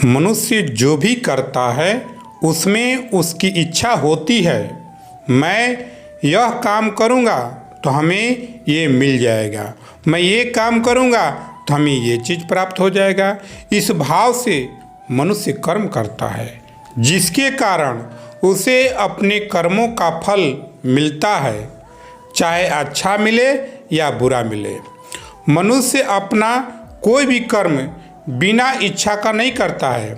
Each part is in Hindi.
मनुष्य जो भी करता है उसमें उसकी इच्छा होती है। मैं यह काम करूँगा तो हमें ये मिल जाएगा, मैं ये काम करूँगा तो हमें ये चीज़ प्राप्त हो जाएगा। इस भाव से मनुष्य कर्म करता है, जिसके कारण उसे अपने कर्मों का फल मिलता है, चाहे अच्छा मिले या बुरा मिले। मनुष्य अपना कोई भी कर्म बिना इच्छा का नहीं करता है।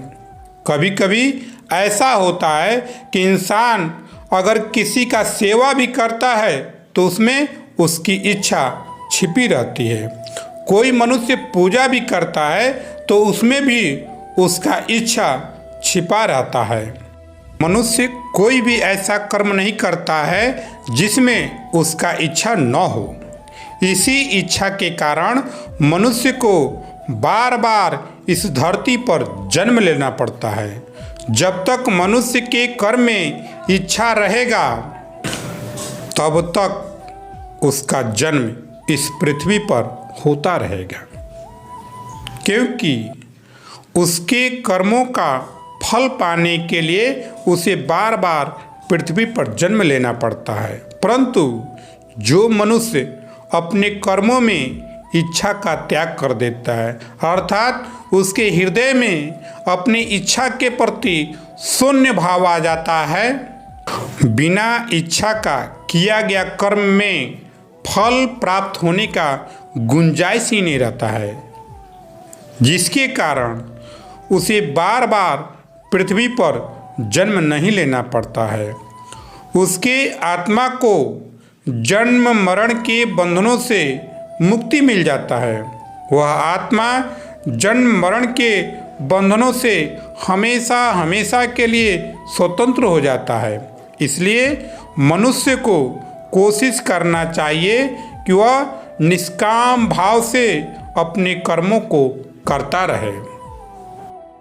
कभी कभी ऐसा होता है कि इंसान अगर किसी का सेवा भी करता है तो उसमें उसकी इच्छा छिपी रहती है। कोई मनुष्य पूजा भी करता है तो उसमें भी उसका इच्छा छिपा रहता है। मनुष्य कोई भी ऐसा कर्म नहीं करता है जिसमें उसका इच्छा न हो। इसी इच्छा के कारण मनुष्य को बार बार इस धरती पर जन्म लेना पड़ता है। जब तक मनुष्य के कर्म में इच्छा रहेगा तब तक उसका जन्म इस पृथ्वी पर होता रहेगा, क्योंकि उसके कर्मों का फल पाने के लिए उसे बार बार पृथ्वी पर जन्म लेना पड़ता है। परंतु जो मनुष्य अपने कर्मों में इच्छा का त्याग कर देता है, अर्थात उसके हृदय में अपनी इच्छा के प्रति शून्य भाव आ जाता है, बिना इच्छा का किया गया कर्म में फल प्राप्त होने का गुंजाइश ही नहीं रहता है, जिसके कारण उसे बार बार पृथ्वी पर जन्म नहीं लेना पड़ता है। उसके आत्मा को जन्म मरण के बंधनों से मुक्ति मिल जाता है। वह आत्मा जन्म मरण के बंधनों से हमेशा हमेशा के लिए स्वतंत्र हो जाता है। इसलिए मनुष्य को कोशिश करना चाहिए कि वह निष्काम भाव से अपने कर्मों को करता रहे।